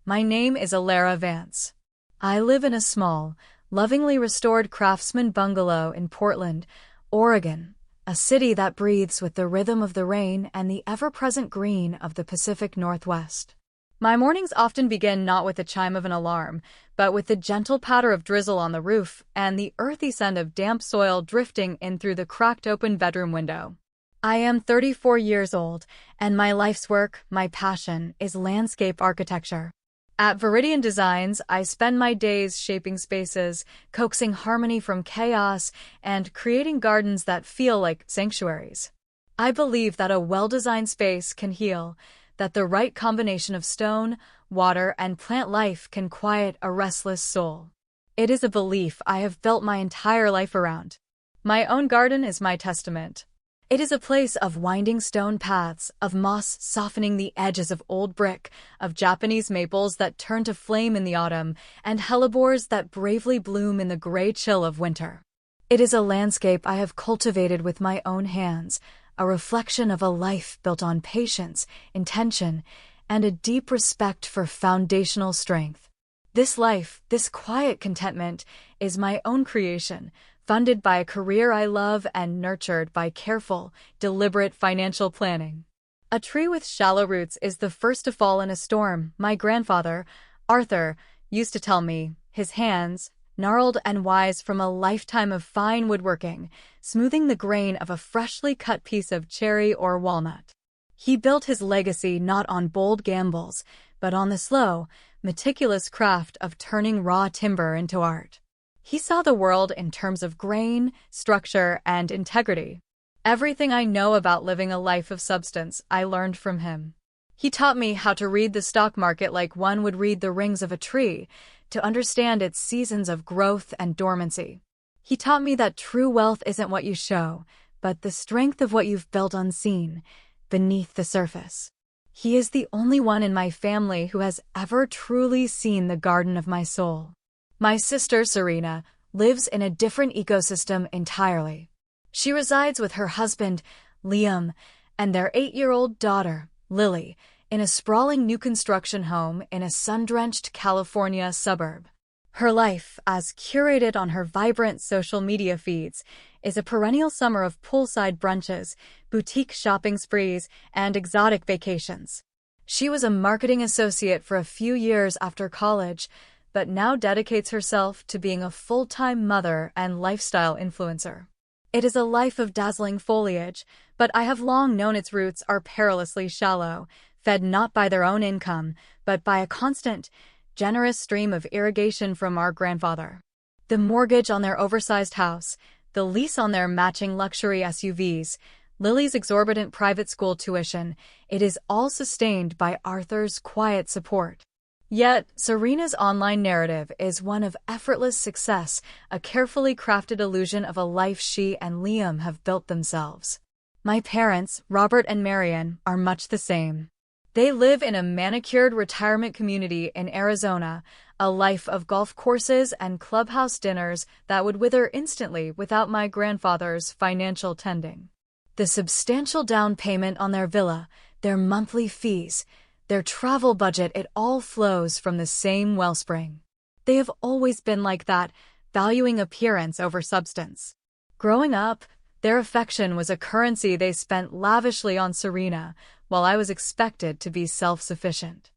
My name is Alara Vance. I live in a small, lovingly restored craftsman bungalow in Portland, Oregon, a city that breathes with the rhythm of the rain and the ever-present green of the Pacific Northwest. My mornings often begin not with the chime of an alarm, but with the gentle patter of drizzle on the roof and the earthy scent of damp soil drifting in through the cracked open bedroom window. I am 34 years old, and my life's work, my passion, is landscape architecture. At Viridian Designs, I spend my days shaping spaces, coaxing harmony from chaos, and creating gardens that feel like sanctuaries. I believe that a well-designed space can heal, that the right combination of stone, water, and plant life can quiet a restless soul. It is a belief I have built my entire life around. My own garden is my testament. It is a place of winding stone paths, of moss softening the edges of old brick, of Japanese maples that turn to flame in the autumn, and hellebores that bravely bloom in the gray chill of winter. It is a landscape I have cultivated with my own hands, a reflection of a life built on patience, intention, and a deep respect for foundational strength. This life, this quiet contentment, is my own creation, funded by a career I love and nurtured by careful, deliberate financial planning. A tree with shallow roots is the first to fall in a storm, my grandfather, Arthur, used to tell me, his hands, gnarled and wise from a lifetime of fine woodworking, smoothing the grain of a freshly cut piece of cherry or walnut. He built his legacy not on bold gambles, but on the slow, meticulous craft of turning raw timber into art. He saw the world in terms of grain, structure, and integrity. Everything I know about living a life of substance, I learned from him. He taught me how to read the stock market like one would read the rings of a tree, to understand its seasons of growth and dormancy. He taught me that true wealth isn't what you show, but the strength of what you've built unseen, beneath the surface. He is the only one in my family who has ever truly seen the garden of my soul. My sister, Serena, lives in a different ecosystem entirely. She resides with her husband, Liam, and their 8-year-old daughter, Lily, in a sprawling new construction home in a sun-drenched California suburb. Her life, as curated on her vibrant social media feeds, is a perennial summer of poolside brunches, boutique shopping sprees, and exotic vacations. She was a marketing associate for a few years after college, but now dedicates herself to being a full-time mother and lifestyle influencer. It is a life of dazzling foliage, but I have long known its roots are perilously shallow, fed not by their own income, but by a constant, generous stream of irrigation from our grandfather. The mortgage on their oversized house, the lease on their matching luxury SUVs, Lily's exorbitant private school tuition, it is all sustained by Arthur's quiet support. Yet, Serena's online narrative is one of effortless success, a carefully crafted illusion of a life she and Liam have built themselves. My parents, Robert and Marion, are much the same. They live in a manicured retirement community in Arizona, a life of golf courses and clubhouse dinners that would wither instantly without my grandfather's financial tending. The substantial down payment on their villa, their monthly fees, their travel budget, it all flows from the same wellspring. They have always been like that, valuing appearance over substance. Growing up, their affection was a currency they spent lavishly on Serena, while I was expected to be self-sufficient.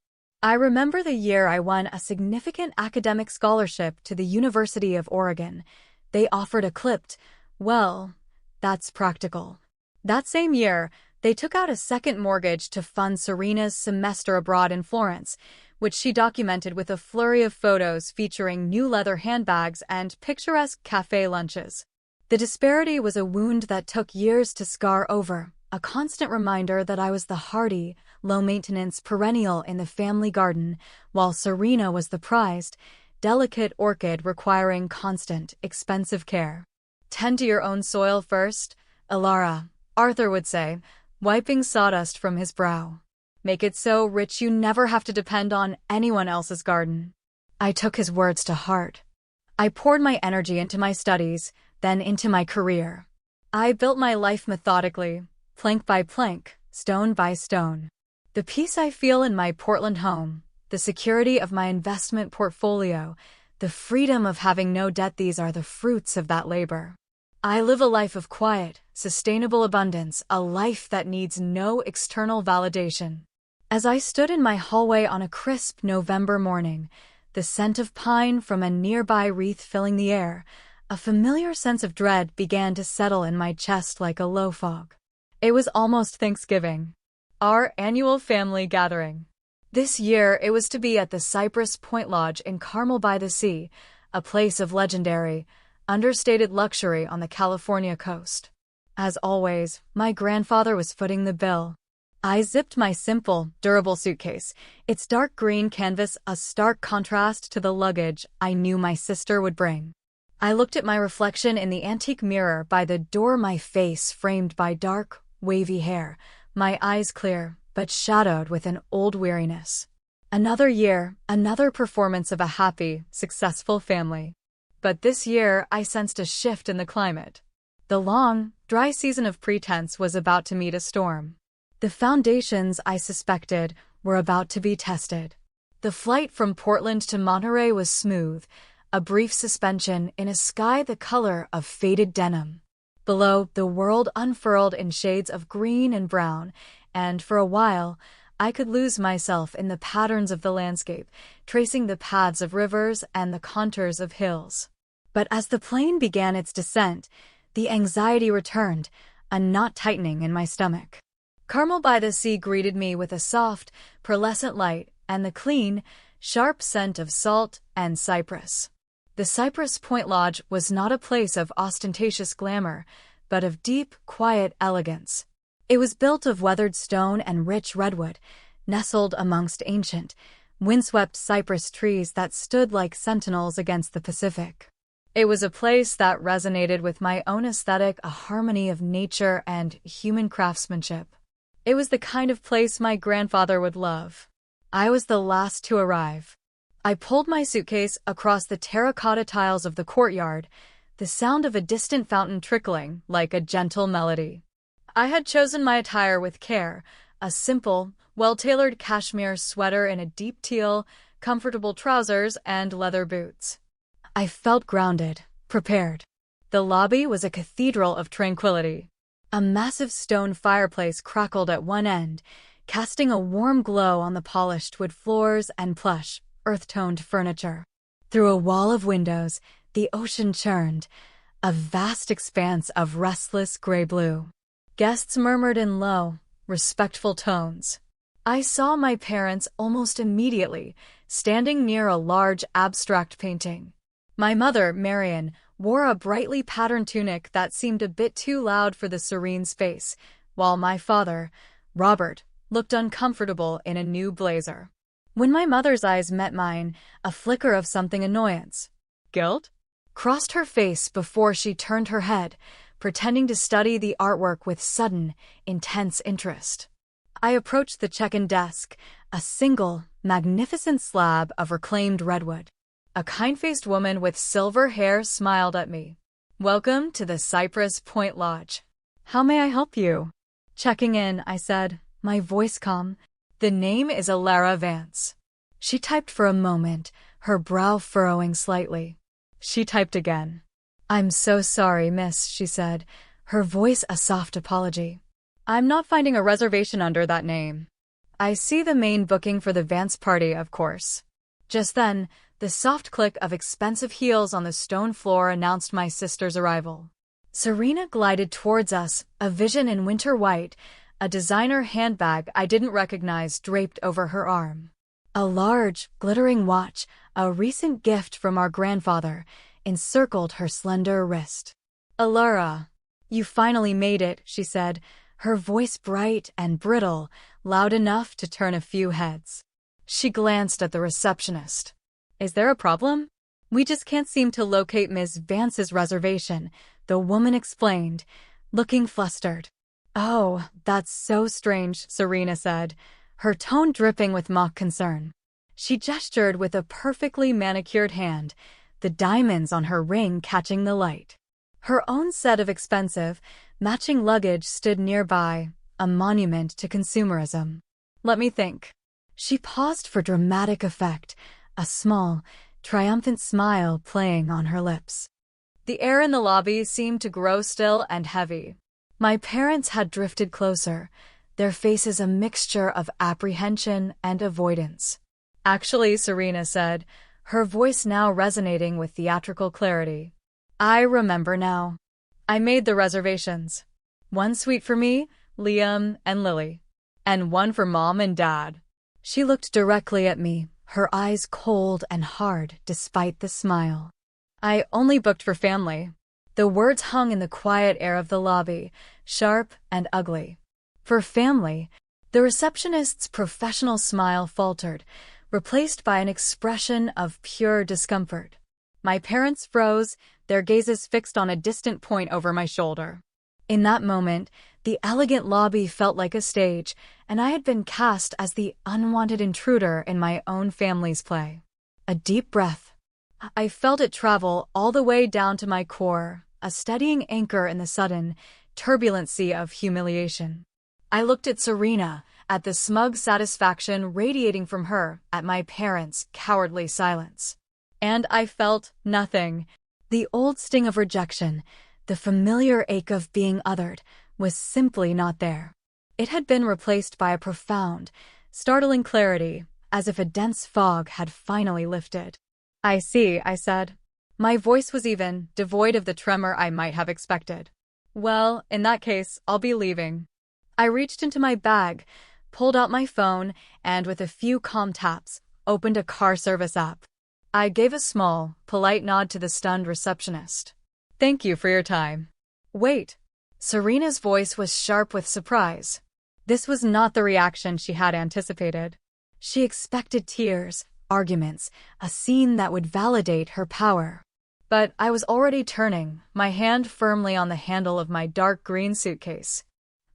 I remember the year I won a significant academic scholarship to the University of Oregon. They offered a clipped, well, that's practical. That same year, they took out a second mortgage to fund Serena's semester abroad in Florence, which she documented with a flurry of photos featuring new leather handbags and picturesque cafe lunches. The disparity was a wound that took years to scar over, a constant reminder that I was the hardy, low-maintenance perennial in the family garden, while Serena was the prized, delicate orchid requiring constant, expensive care. Tend to your own soil first, Alara, Arthur would say, wiping sawdust from his brow. Make it so rich you never have to depend on anyone else's garden. I took his words to heart. I poured my energy into my studies, then into my career. I built my life methodically, plank by plank, stone by stone. The peace I feel in my Portland home, the security of my investment portfolio, the freedom of having no debt, these are the fruits of that labor. I live a life of quiet, sustainable abundance, a life that needs no external validation. As I stood in my hallway on a crisp November morning, the scent of pine from a nearby wreath filling the air, a familiar sense of dread began to settle in my chest like a low fog. It was almost Thanksgiving, our annual family gathering. This year it was to be at the Cypress Point Lodge in Carmel by the Sea, a place of legendary, understated luxury on the California coast. As always, my grandfather was footing the bill. I zipped my simple, durable suitcase, its dark green canvas a stark contrast to the luggage I knew my sister would bring. I looked at my reflection in the antique mirror by the door, my face framed by dark, wavy hair, my eyes clear, but shadowed with an old weariness. Another year, another performance of a happy, successful family. But this year I sensed a shift in the climate. The long, dry season of pretense was about to meet a storm. The foundations, I suspected, were about to be tested. The flight from Portland to Monterey was smooth, a brief suspension in a sky the color of faded denim. Below, the world unfurled in shades of green and brown, and for a while, I could lose myself in the patterns of the landscape, tracing the paths of rivers and the contours of hills. But as the plane began its descent, the anxiety returned, a knot tightening in my stomach. Carmel by the Sea greeted me with a soft, pearlescent light and the clean, sharp scent of salt and cypress. The Cypress Point Lodge was not a place of ostentatious glamour, but of deep, quiet elegance. It was built of weathered stone and rich redwood, nestled amongst ancient, windswept cypress trees that stood like sentinels against the Pacific. It was a place that resonated with my own aesthetic, a harmony of nature and human craftsmanship. It was the kind of place my grandfather would love. I was the last to arrive. I pulled my suitcase across the terracotta tiles of the courtyard, the sound of a distant fountain trickling like a gentle melody. I had chosen my attire with care, a simple, well-tailored cashmere sweater in a deep teal, comfortable trousers, and leather boots. I felt grounded, prepared. The lobby was a cathedral of tranquility. A massive stone fireplace crackled at one end, casting a warm glow on the polished wood floors and plush, earth-toned furniture. Through a wall of windows, the ocean churned, a vast expanse of restless gray-blue. Guests murmured in low, respectful tones. I saw my parents almost immediately, standing near a large abstract painting. My mother, Marion, wore a brightly patterned tunic that seemed a bit too loud for the serene space, while my father, Robert, looked uncomfortable in a new blazer. When my mother's eyes met mine, a flicker of something annoyance, guilt, crossed her face before she turned her head, pretending to study the artwork with sudden, intense interest. I approached the check-in desk, a single, magnificent slab of reclaimed redwood. A kind-faced woman with silver hair smiled at me. "Welcome to the Cypress Point Lodge. How may I help you?" Checking in, I said, my voice calm. "The name is Alara Vance." She typed for a moment, her brow furrowing slightly. She typed again. "I'm so sorry, miss," she said, her voice a soft apology. "I'm not finding a reservation under that name. I see the main booking for the Vance party, of course." Just then, the soft click of expensive heels on the stone floor announced my sister's arrival. Serena glided towards us, a vision in winter white, a designer handbag I didn't recognize draped over her arm. A large, glittering watch, a recent gift from our grandfather, encircled her slender wrist. "Alara, you finally made it," she said, her voice bright and brittle, loud enough to turn a few heads. She glanced at the receptionist. "Is there a problem?" "We just can't seem to locate Ms. Vance's reservation," the woman explained, looking flustered. "Oh, that's so strange," Serena said, her tone dripping with mock concern. She gestured with a perfectly manicured hand, the diamonds on her ring catching the light. Her own set of expensive, matching luggage stood nearby, a monument to consumerism. "Let me think." She paused for dramatic effect, a small, triumphant smile playing on her lips. The air in the lobby seemed to grow still and heavy. My parents had drifted closer, their faces a mixture of apprehension and avoidance. Actually, Serena said, her voice now resonating with theatrical clarity. I remember now. I made the reservations. One suite for me, Liam, and Lily. And one for Mom and Dad. She looked directly at me, her eyes cold and hard despite the smile. I only booked for family. The words hung in the quiet air of the lobby, sharp and ugly. For family, the receptionist's professional smile faltered, replaced by an expression of pure discomfort. My parents froze, their gazes fixed on a distant point over my shoulder. In that moment, the elegant lobby felt like a stage, and I had been cast as the unwanted intruder in my own family's play. A deep breath. I felt it travel all the way down to my core, a steadying anchor in the sudden, turbulent sea of humiliation. I looked at Serena, at the smug satisfaction radiating from her, at my parents' cowardly silence. And I felt nothing. The old sting of rejection, the familiar ache of being othered, was simply not there. It had been replaced by a profound, startling clarity, as if a dense fog had finally lifted. I see, I said. My voice was even, devoid of the tremor I might have expected. Well, in that case, I'll be leaving. I reached into my bag, pulled out my phone, and with a few calm taps, opened a car service app. I gave a small, polite nod to the stunned receptionist. Thank you for your time. Wait. Serena's voice was sharp with surprise. This was not the reaction she had anticipated. She expected tears, arguments, a scene that would validate her power. But I was already turning, my hand firmly on the handle of my dark green suitcase.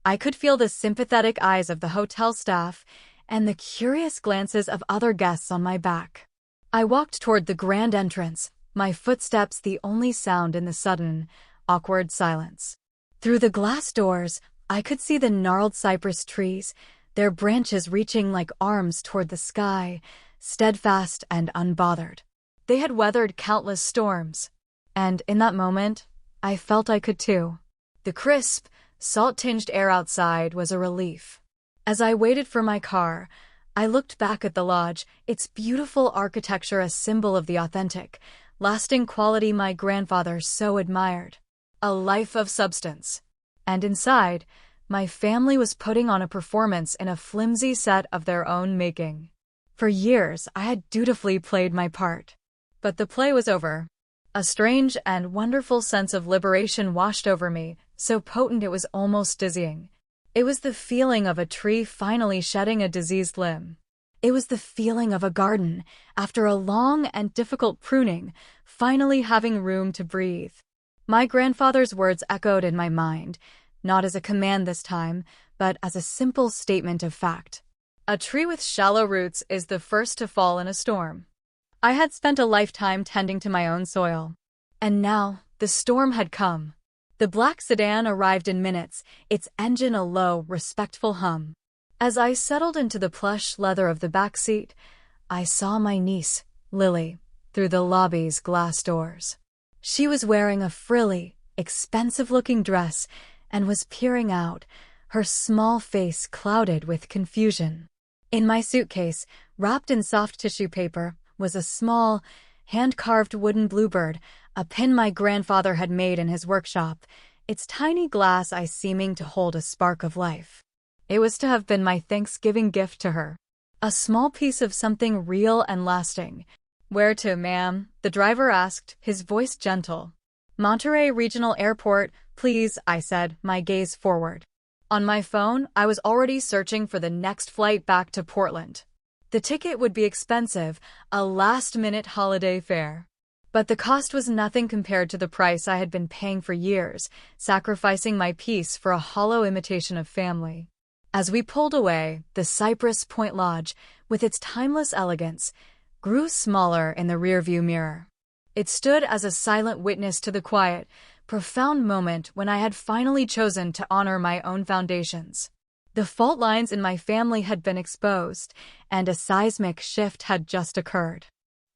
I could feel the sympathetic eyes of the hotel staff and the curious glances of other guests on my back. I walked toward the grand entrance, my footsteps the only sound in the sudden, awkward silence. Through the glass doors, I could see the gnarled cypress trees, their branches reaching like arms toward the sky, steadfast and unbothered. They had weathered countless storms. And in that moment, I felt I could too. The crisp, salt-tinged air outside was a relief. As I waited for my car, I looked back at the lodge, its beautiful architecture a symbol of the authentic, lasting quality my grandfather so admired. A life of substance. And inside, my family was putting on a performance in a flimsy set of their own making. For years, I had dutifully played my part. But the play was over. A strange and wonderful sense of liberation washed over me, so potent it was almost dizzying. It was the feeling of a tree finally shedding a diseased limb. It was the feeling of a garden, after a long and difficult pruning, finally having room to breathe. My grandfather's words echoed in my mind, not as a command this time, but as a simple statement of fact. A tree with shallow roots is the first to fall in a storm. I had spent a lifetime tending to my own soil. And now, the storm had come. The black sedan arrived in minutes, its engine a low, respectful hum. As I settled into the plush leather of the back seat, I saw my niece, Lily, through the lobby's glass doors. She was wearing a frilly, expensive-looking dress and was peering out, her small face clouded with confusion. In my suitcase, wrapped in soft tissue paper, was a small, hand-carved wooden bluebird, a pin my grandfather had made in his workshop, its tiny glass eye seeming to hold a spark of life. It was to have been my Thanksgiving gift to her. A small piece of something real and lasting. Where to, ma'am? The driver asked, his voice gentle. Monterey Regional Airport, please, I said, my gaze forward. On my phone, I was already searching for the next flight back to Portland. The ticket would be expensive, a last-minute holiday fare. But the cost was nothing compared to the price I had been paying for years, sacrificing my peace for a hollow imitation of family. As we pulled away, the Cypress Point Lodge, with its timeless elegance, grew smaller in the rearview mirror. It stood as a silent witness to the quiet, profound moment when I had finally chosen to honor my own foundations. The fault lines in my family had been exposed, and a seismic shift had just occurred.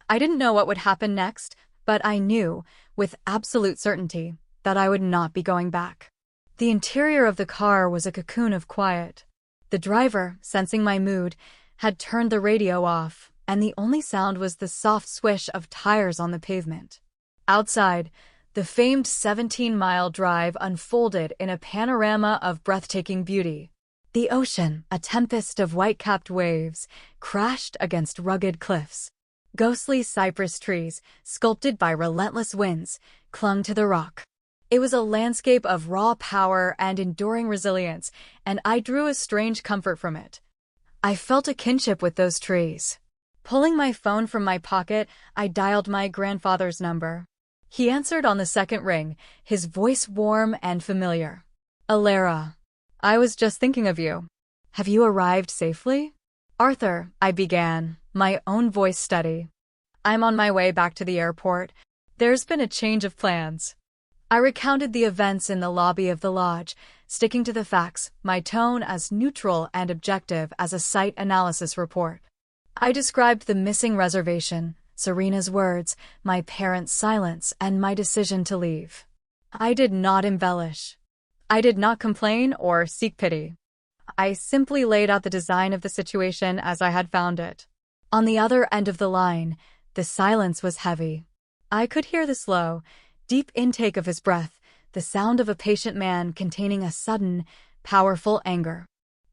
I didn't know what would happen next, but I knew, with absolute certainty, that I would not be going back. The interior of the car was a cocoon of quiet. The driver, sensing my mood, had turned the radio off, and the only sound was the soft swish of tires on the pavement. Outside, the famed 17-mile drive unfolded in a panorama of breathtaking beauty. The ocean, a tempest of white-capped waves, crashed against rugged cliffs. Ghostly cypress trees, sculpted by relentless winds, clung to the rock. It was a landscape of raw power and enduring resilience, and I drew a strange comfort from it. I felt a kinship with those trees. Pulling my phone from my pocket, I dialed my grandfather's number. He answered on the second ring, his voice warm and familiar. "Alara, I was just thinking of you. Have you arrived safely?" "Arthur," I began, my own voice steady. "I'm on my way back to the airport. There's been a change of plans." I recounted the events in the lobby of the lodge, sticking to the facts, my tone as neutral and objective as a site analysis report. I described the missing reservation, Serena's words, my parents' silence, and my decision to leave. I did not embellish. I did not complain or seek pity. I simply laid out the design of the situation as I had found it. On the other end of the line, the silence was heavy. I could hear the slow, deep intake of his breath, the sound of a patient man containing a sudden, powerful anger.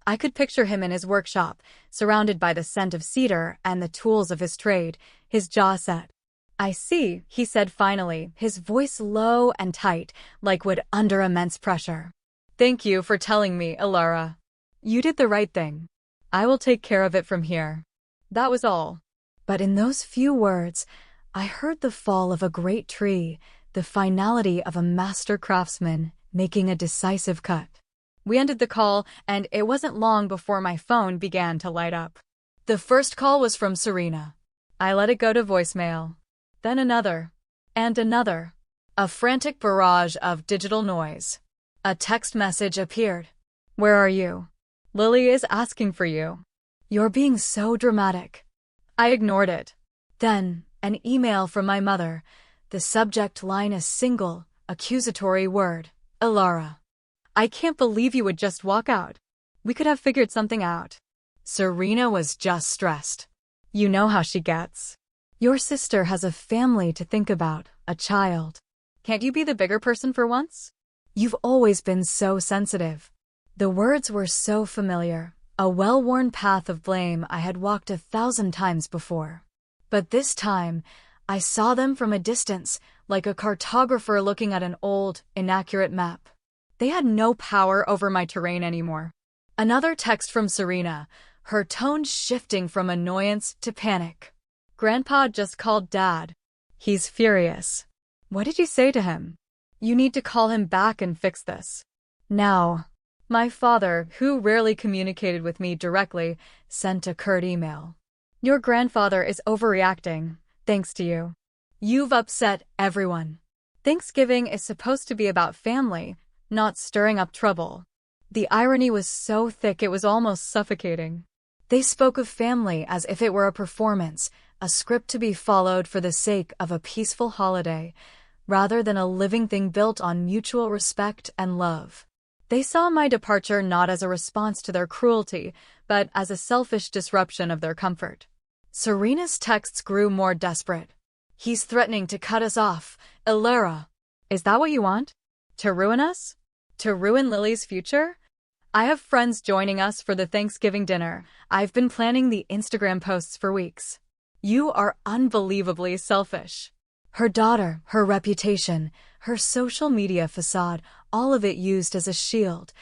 I could picture him in his workshop, surrounded by the scent of cedar and the tools of his trade, his jaw set. "I see," he said finally, his voice low and tight, like wood under immense pressure. "Thank you for telling me, Alara. You did the right thing. I will take care of it from here." That was all. But in those few words, I heard the fall of a great tree, the finality of a master craftsman making a decisive cut. We ended the call, and it wasn't long before my phone began to light up. The first call was from Serena. I let it go to voicemail. Then another. And another. A frantic barrage of digital noise. A text message appeared. "Where are you? Lily is asking for you. You're being so dramatic." I ignored it. Then, an email from my mother. The subject line a single, accusatory word. "Alara. I can't believe you would just walk out. We could have figured something out." Serena was just stressed. You know how she gets. Your sister has a family to think about, a child. Can't you be the bigger person for once? You've always been so sensitive. The words were so familiar, a well-worn path of blame I had walked 1,000 times before. But this time, I saw them from a distance, like a cartographer looking at an old, inaccurate map. They had no power over my terrain anymore. Another text from Serena, her tone shifting from annoyance to panic. "Grandpa just called Dad. He's furious. What did you say to him? You need to call him back and fix this." Now, my father, who rarely communicated with me directly, sent a curt email. "Your grandfather is overreacting, thanks to you. You've upset everyone. Thanksgiving is supposed to be about family, not stirring up trouble." The irony was so thick it was almost suffocating. They spoke of family as if it were a performance, a script to be followed for the sake of a peaceful holiday, rather than a living thing built on mutual respect and love. They saw my departure not as a response to their cruelty, but as a selfish disruption of their comfort. Serena's texts grew more desperate. "He's threatening to cut us off, Alara. Is that what you want? To ruin us? To ruin Lily's future? I have friends joining us for the Thanksgiving dinner. I've been planning the Instagram posts for weeks. You are unbelievably selfish." Her daughter, her reputation, her social media facade, all of it used as a shield,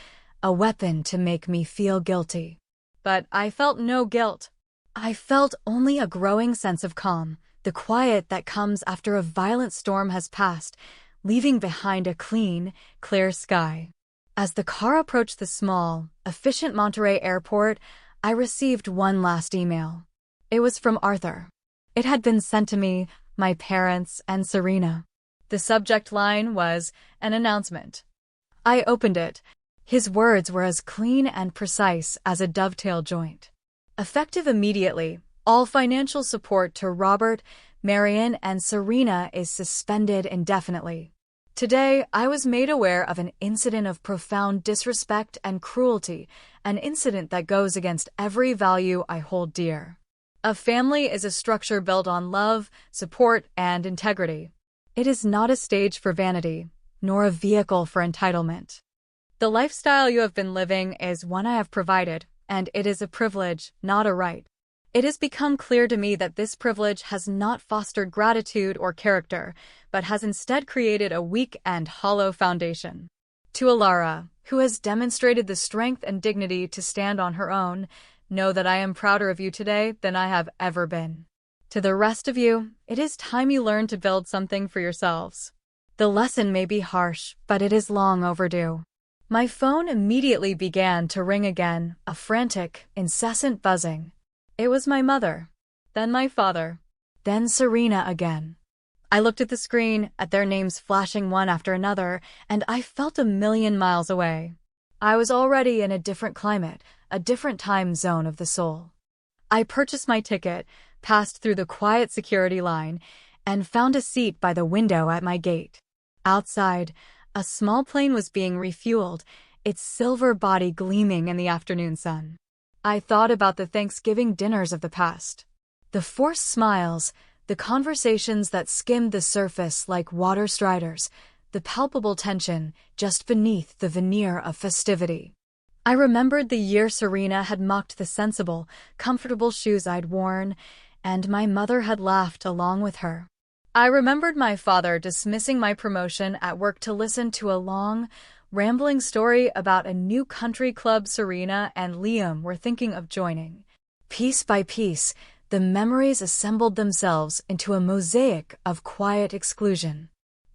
a weapon to make me feel guilty. But I felt no guilt. I felt only a growing sense of calm, the quiet that comes after a violent storm has passed, leaving behind a clean, clear sky. As the car approached the small, efficient Monterey airport, I received one last email. It was from Arthur. It had been sent to me, my parents, and Serena. The subject line was an announcement. I opened it. His words were as clean and precise as a dovetail joint. Effective immediately, all financial support to Robert, Marian, and Serena is suspended indefinitely. Today, I was made aware of an incident of profound disrespect and cruelty, an incident that goes against every value I hold dear. A family is a structure built on love, support, and integrity. It is not a stage for vanity, nor a vehicle for entitlement. The lifestyle you have been living is one I have provided, and it is a privilege, not a right. It has become clear to me that this privilege has not fostered gratitude or character, but has instead created a weak and hollow foundation. To Alara, who has demonstrated the strength and dignity to stand on her own, know that I am prouder of you today than I have ever been. To the rest of you, it is time you learn to build something for yourselves. The lesson may be harsh, but it is long overdue. My phone immediately began to ring again, a frantic, incessant buzzing. It was my mother, then my father, then Serena again. I looked at the screen, at their names flashing one after another, and I felt a million miles away. I was already in a different climate, a different time zone of the soul. I purchased my ticket, passed through the quiet security line, and found a seat by the window at my gate. Outside, a small plane was being refueled, its silver body gleaming in the afternoon sun. I thought about the Thanksgiving dinners of the past. The forced smiles, the conversations that skimmed the surface like water striders, the palpable tension just beneath the veneer of festivity. I remembered the year Serena had mocked the sensible, comfortable shoes I'd worn, and my mother had laughed along with her. I remembered my father dismissing my promotion at work to listen to a long, rambling story about a new country club Serena and Liam were thinking of joining. Piece by piece, the memories assembled themselves into a mosaic of quiet exclusion.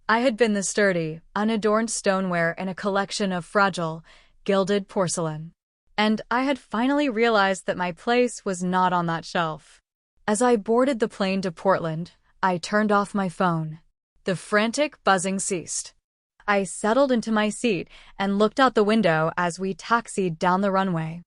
I had been the sturdy, unadorned stoneware in a collection of fragile, gilded porcelain. And I had finally realized that my place was not on that shelf. As I boarded the plane to Portland, I turned off my phone. The frantic buzzing ceased. I settled into my seat and looked out the window as we taxied down the runway.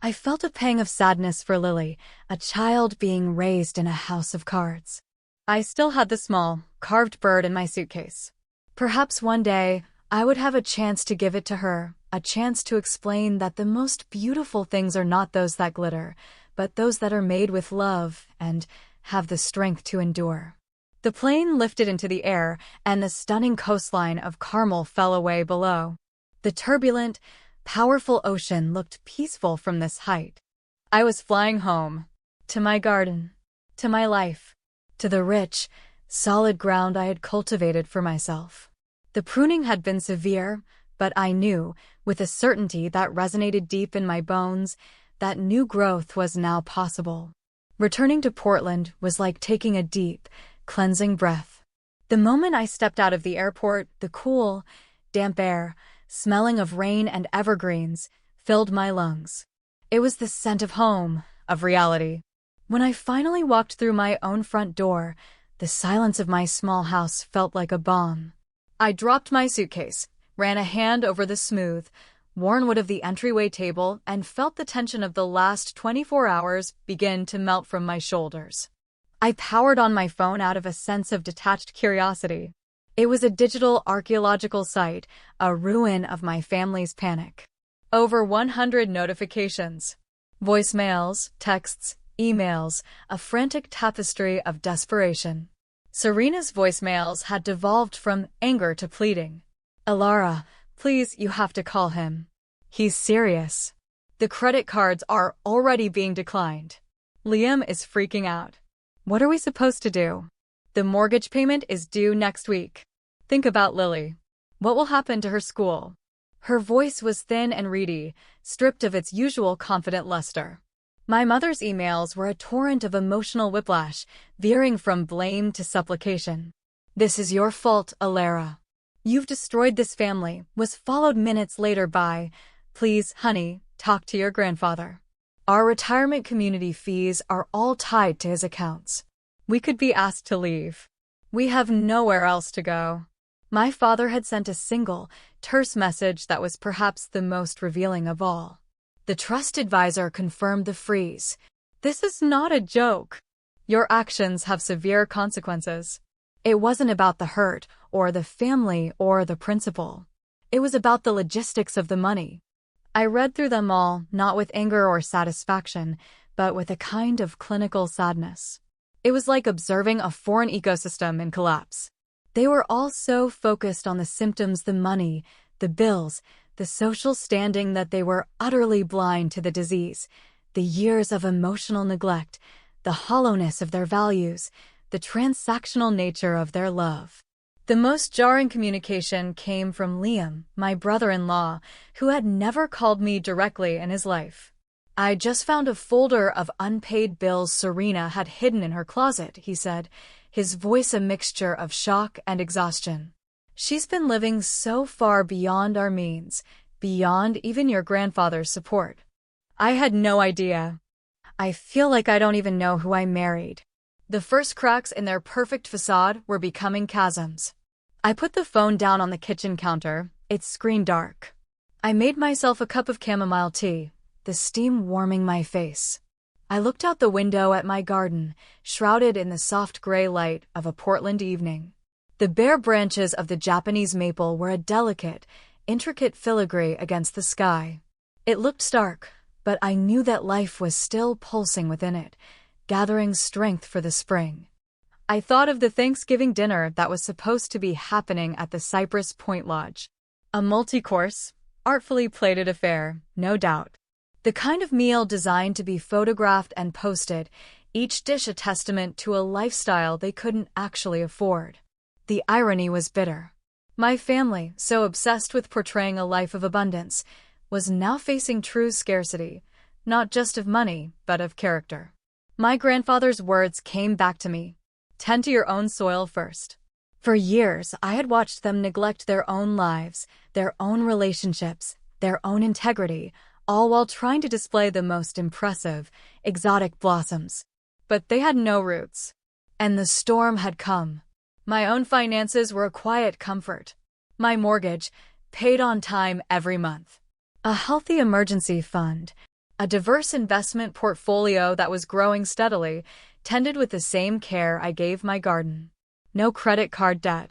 I felt a pang of sadness for Lily, a child being raised in a house of cards. I still had the small, carved bird in my suitcase. Perhaps one day, I would have a chance to give it to her, a chance to explain that the most beautiful things are not those that glitter, but those that are made with love and have the strength to endure. The plane lifted into the air, and the stunning coastline of Carmel fell away below. The turbulent, powerful ocean looked peaceful from this height. I was flying home, to my garden, to my life, to the rich, solid ground I had cultivated for myself. The pruning had been severe, but I knew, with a certainty that resonated deep in my bones, that new growth was now possible. Returning to Portland was like taking a deep, cleansing breath. The moment I stepped out of the airport, the cool, damp air, smelling of rain and evergreens, filled my lungs. It was the scent of home, of reality. When I finally walked through my own front door, the silence of my small house felt like a balm. I dropped my suitcase, ran a hand over the smooth, worn wood of the entryway table, and felt the tension of the last 24 hours begin to melt from my shoulders. I powered on my phone out of a sense of detached curiosity. It was a digital archaeological site, a ruin of my family's panic. Over 100 notifications. Voicemails, texts, emails, a frantic tapestry of desperation. Serena's voicemails had devolved from anger to pleading. Alara, please, you have to call him. He's serious. The credit cards are already being declined. Liam is freaking out. What are we supposed to do? The mortgage payment is due next week. Think about Lily. What will happen to her school? Her voice was thin and reedy, stripped of its usual confident luster. My mother's emails were a torrent of emotional whiplash, veering from blame to supplication. This is your fault, Alara. You've destroyed this family, was followed minutes later by, please, honey, talk to your grandfather. Our retirement community fees are all tied to his accounts. We could be asked to leave. We have nowhere else to go. My father had sent a single, terse message that was perhaps the most revealing of all. The trust advisor confirmed the freeze. "This is not a joke. Your actions have severe consequences." It wasn't about the hurt, or the family, or the principal. It was about the logistics of the money. I read through them all, not with anger or satisfaction, but with a kind of clinical sadness. It was like observing a foreign ecosystem in collapse. They were all so focused on the symptoms, the money, the bills, the social standing, that they were utterly blind to the disease, the years of emotional neglect, the hollowness of their values, the transactional nature of their love. The most jarring communication came from Liam, my brother-in-law, who had never called me directly in his life. "I just found a folder of unpaid bills Serena had hidden in her closet," he said, his voice a mixture of shock and exhaustion. "She's been living so far beyond our means, beyond even your grandfather's support." I had no idea. I feel like I don't even know who I married. The first cracks in their perfect facade were becoming chasms. I put the phone down on the kitchen counter, its screen dark. I made myself a cup of chamomile tea, the steam warming my face. I looked out the window at my garden, shrouded in the soft gray light of a Portland evening. The bare branches of the Japanese maple were a delicate, intricate filigree against the sky. It looked stark, but I knew that life was still pulsing within it, gathering strength for the spring. I thought of the Thanksgiving dinner that was supposed to be happening at the Cypress Point Lodge. A multi-course, artfully plated affair, no doubt. The kind of meal designed to be photographed and posted, each dish a testament to a lifestyle they couldn't actually afford. The irony was bitter. My family, so obsessed with portraying a life of abundance, was now facing true scarcity, not just of money, but of character. My grandfather's words came back to me. "Tend to your own soil first." For years, I had watched them neglect their own lives, their own relationships, their own integrity, all while trying to display the most impressive, exotic blossoms. But they had no roots. And the storm had come. My own finances were a quiet comfort. My mortgage, paid on time every month. A healthy emergency fund, a diverse investment portfolio that was growing steadily, tended with the same care I gave my garden. No credit card debt.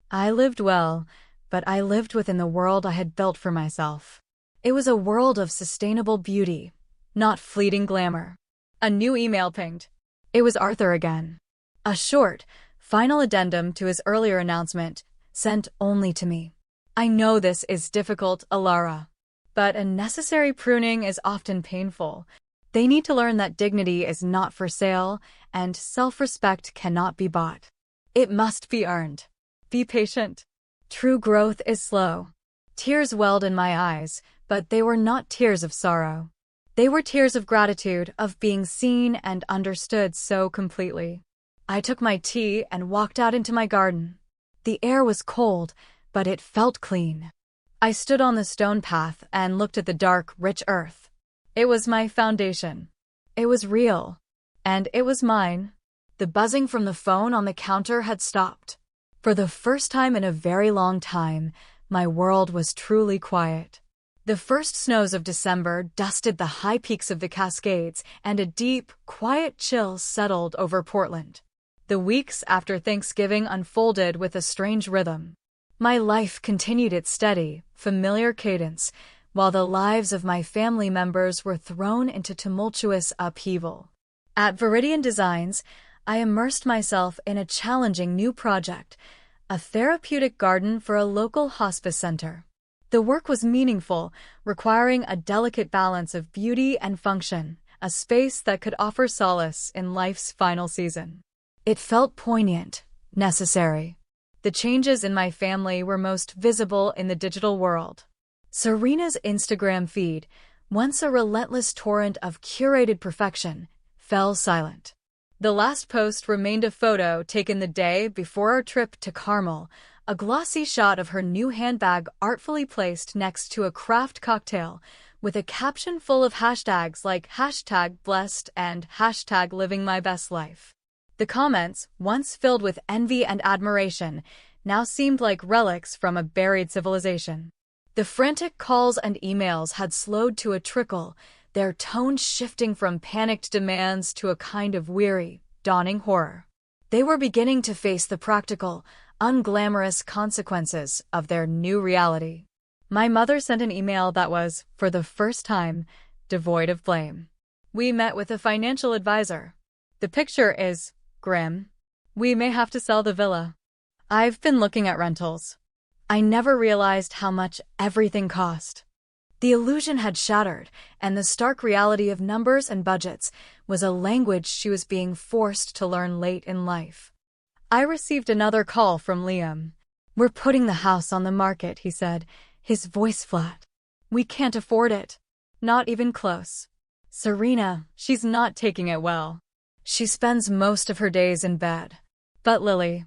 I lived well, but I lived within the world I had built for myself. It was a world of sustainable beauty, not fleeting glamour. A new email pinged. It was Arthur again. A short, final addendum to his earlier announcement, sent only to me. "I know this is difficult, Alara. But a necessary pruning is often painful. They need to learn that dignity is not for sale, and self-respect cannot be bought. It must be earned. Be patient. True growth is slow." Tears welled in my eyes, but they were not tears of sorrow. They were tears of gratitude, of being seen and understood so completely. I took my tea and walked out into my garden. The air was cold, but it felt clean. I stood on the stone path and looked at the dark, rich earth. It was my foundation. It was real. And it was mine. The buzzing from the phone on the counter had stopped. For the first time in a very long time, my world was truly quiet. The first snows of December dusted the high peaks of the Cascades, and a deep, quiet chill settled over Portland. The weeks after Thanksgiving unfolded with a strange rhythm. My life continued its steady, familiar cadence, while the lives of my family members were thrown into tumultuous upheaval. At Viridian Designs, I immersed myself in a challenging new project, a therapeutic garden for a local hospice center. The work was meaningful, requiring a delicate balance of beauty and function, a space that could offer solace in life's final season. It felt poignant, necessary. The changes in my family were most visible in the digital world. Serena's Instagram feed, once a relentless torrent of curated perfection, fell silent. The last post remained a photo taken the day before our trip to Carmel, a glossy shot of her new handbag artfully placed next to a craft cocktail, with a caption full of hashtags like #blessed and #livingmybestlife. The comments, once filled with envy and admiration, now seemed like relics from a buried civilization. The frantic calls and emails had slowed to a trickle, their tone shifting from panicked demands to a kind of weary, dawning horror. They were beginning to face the practical, unglamorous consequences of their new reality. My mother sent an email that was, for the first time, devoid of blame. "We met with a financial advisor. The picture is grim. We may have to sell the villa. I've been looking at rentals." I never realized how much everything cost. The illusion had shattered, and the stark reality of numbers and budgets was a language she was being forced to learn late in life. I received another call from Liam. "We're putting the house on the market," he said, his voice flat. "We can't afford it. Not even close. Serena, she's not taking it well. She spends most of her days in bed. But Lily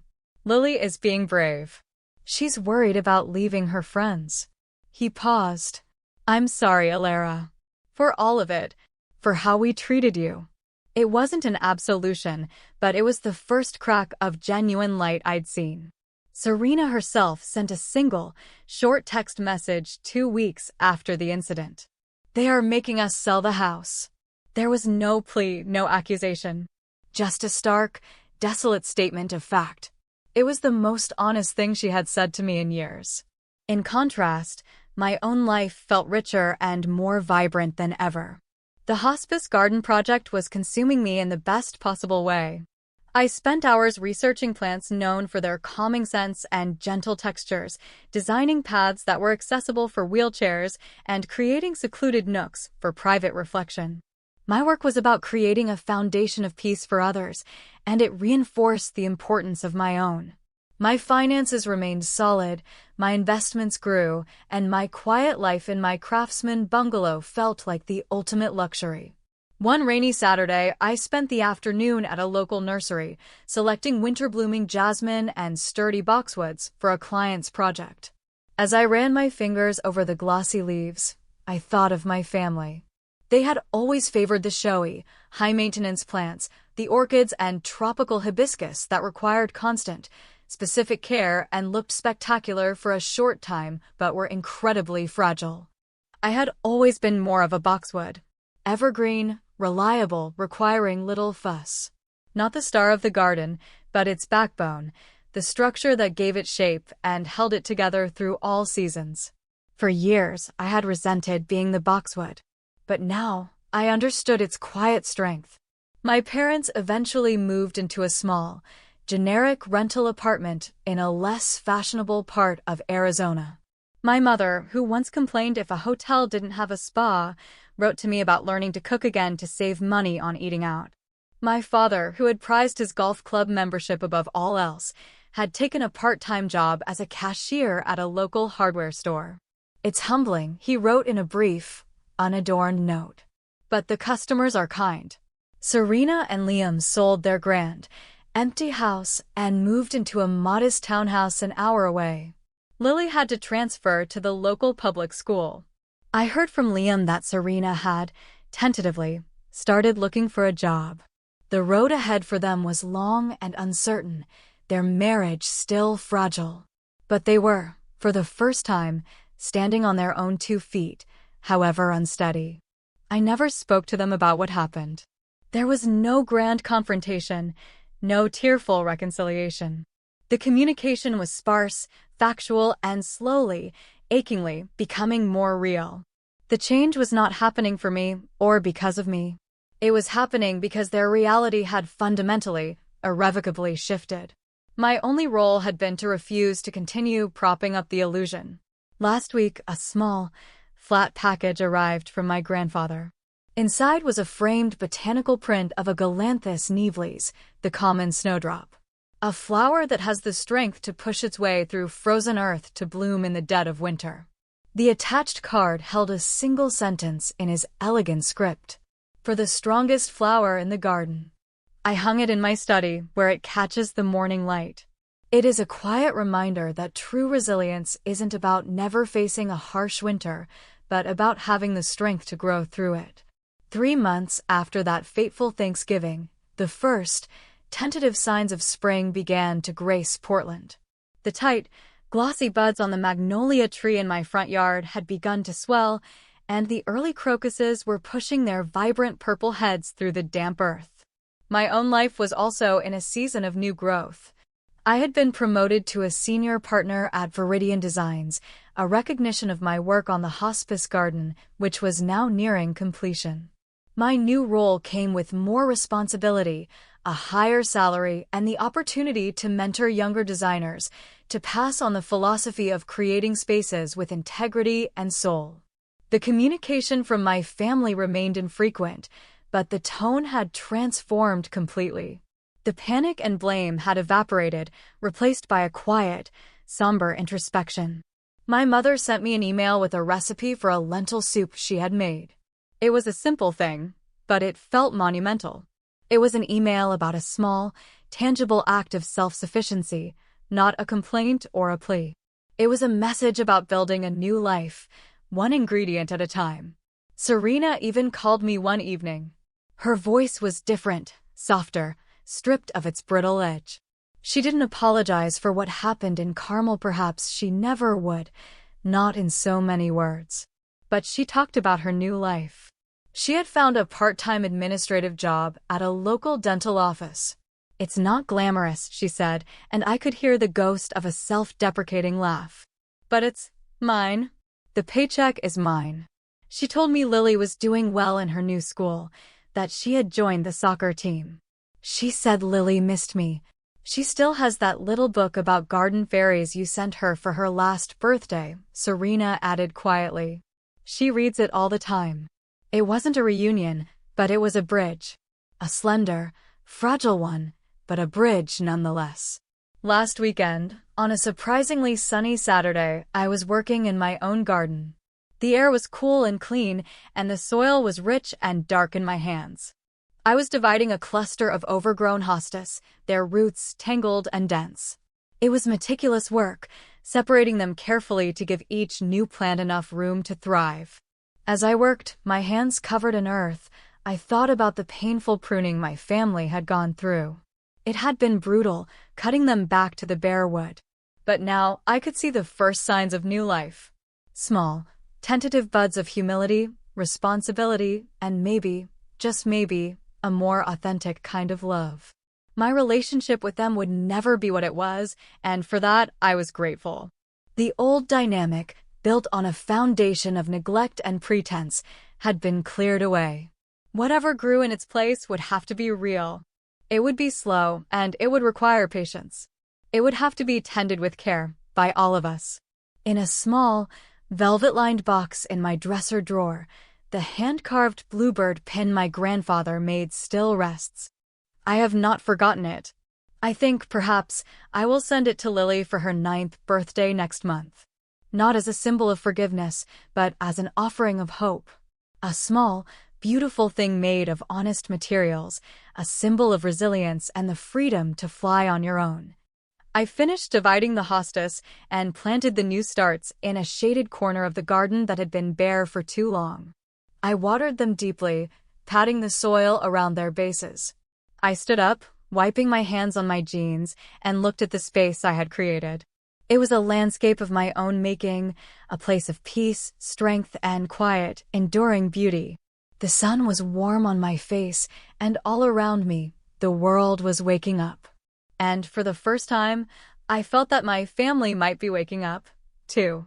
is being brave. She's worried about leaving her friends." He paused. "I'm sorry, Alara. For all of it. For how we treated you." It wasn't an absolution, but it was the first crack of genuine light I'd seen. Serena herself sent a single, short text message 2 weeks after the incident. "They are making us sell the house." There was no plea, no accusation. Just a stark, desolate statement of fact. It was the most honest thing she had said to me in years. In contrast, my own life felt richer and more vibrant than ever. The hospice garden project was consuming me in the best possible way. I spent hours researching plants known for their calming scents and gentle textures, designing paths that were accessible for wheelchairs, and creating secluded nooks for private reflection. My work was about creating a foundation of peace for others, and it reinforced the importance of my own. My finances remained solid, my investments grew, and my quiet life in my craftsman bungalow felt like the ultimate luxury. One rainy Saturday, I spent the afternoon at a local nursery, selecting winter-blooming jasmine and sturdy boxwoods for a client's project. As I ran my fingers over the glossy leaves, I thought of my family. They had always favored the showy, high-maintenance plants, the orchids and tropical hibiscus that required constant, specific care and looked spectacular for a short time but were incredibly fragile. I had always been more of a boxwood. Evergreen, reliable, requiring little fuss. Not the star of the garden, but its backbone, the structure that gave it shape and held it together through all seasons. For years, I had resented being the boxwood. But now, I understood its quiet strength. My parents eventually moved into a small, generic rental apartment in a less fashionable part of Arizona. My mother, who once complained if a hotel didn't have a spa, wrote to me about learning to cook again to save money on eating out. My father, who had prized his golf club membership above all else, had taken a part-time job as a cashier at a local hardware store. "It's humbling," he wrote in a brief, unadorned note. "But the customers are kind." Serena and Liam sold their grand, empty house and moved into a modest townhouse an hour away. Lily had to transfer to the local public school. I heard from Liam that Serena had, tentatively, started looking for a job. The road ahead for them was long and uncertain, their marriage still fragile. But they were, for the first time, standing on their own 2 feet, however unsteady. I never spoke to them about what happened. There was no grand confrontation, no tearful reconciliation. The communication was sparse, factual, and slowly, achingly, becoming more real. The change was not happening for me, or because of me. It was happening because their reality had fundamentally, irrevocably shifted. My only role had been to refuse to continue propping up the illusion. Last week, a small, flat package arrived from my grandfather. Inside was a framed botanical print of a Galanthus nivelis, the common snowdrop. A flower that has the strength to push its way through frozen earth to bloom in the dead of winter. The attached card held a single sentence in his elegant script. "For the strongest flower in the garden." I hung it in my study, where it catches the morning light. It is a quiet reminder that true resilience isn't about never facing a harsh winter, but about having the strength to grow through it. 3 months after that fateful Thanksgiving, the first, tentative signs of spring began to grace Portland. The tight, glossy buds on the magnolia tree in my front yard had begun to swell, and the early crocuses were pushing their vibrant purple heads through the damp earth. My own life was also in a season of new growth. I had been promoted to a senior partner at Viridian Designs, a recognition of my work on the hospice garden, which was now nearing completion. My new role came with more responsibility, a higher salary, and the opportunity to mentor younger designers, to pass on the philosophy of creating spaces with integrity and soul. The communication from my family remained infrequent, but the tone had transformed completely. The panic and blame had evaporated, replaced by a quiet, somber introspection. My mother sent me an email with a recipe for a lentil soup she had made. It was a simple thing, but it felt monumental. It was an email about a small, tangible act of self-sufficiency, not a complaint or a plea. It was a message about building a new life, one ingredient at a time. Serena even called me one evening. Her voice was different, softer, stripped of its brittle edge. She didn't apologize for what happened in Carmel, perhaps she never would, not in so many words. But she talked about her new life. She had found a part-time administrative job at a local dental office. "It's not glamorous," she said, and I could hear the ghost of a self-deprecating laugh. "But it's mine. The paycheck is mine." She told me Lily was doing well in her new school, that she had joined the soccer team. She said Lily missed me. "She still has that little book about garden fairies you sent her for her last birthday," Serena added quietly. "She reads it all the time." It wasn't a reunion, but it was a bridge. A slender, fragile one, but a bridge nonetheless. Last weekend, on a surprisingly sunny Saturday, I was working in my own garden. The air was cool and clean, and the soil was rich and dark in my hands. I was dividing a cluster of overgrown hostas, their roots tangled and dense. It was meticulous work, separating them carefully to give each new plant enough room to thrive. As I worked, my hands covered in earth, I thought about the painful pruning my family had gone through. It had been brutal, cutting them back to the bare wood. But now I could see the first signs of new life. Small, tentative buds of humility, responsibility, and maybe, just maybe, a more authentic kind of love. My relationship with them would never be what it was, and for that I was grateful. The old dynamic, built on a foundation of neglect and pretense, had been cleared away. Whatever grew in its place would have to be real. It would be slow, and it would require patience. It would have to be tended with care, by all of us. In a small, velvet-lined box in my dresser drawer, the hand-carved bluebird pin my grandfather made still rests. I have not forgotten it. I think, perhaps, I will send it to Lily for her 9th birthday next month. Not as a symbol of forgiveness, but as an offering of hope. A small, beautiful thing made of honest materials, a symbol of resilience and the freedom to fly on your own. I finished dividing the hostas and planted the new starts in a shaded corner of the garden that had been bare for too long. I watered them deeply, patting the soil around their bases. I stood up, wiping my hands on my jeans, and looked at the space I had created. It was a landscape of my own making, a place of peace, strength, and quiet, enduring beauty. The sun was warm on my face, and all around me, the world was waking up. And for the first time, I felt that my family might be waking up, too.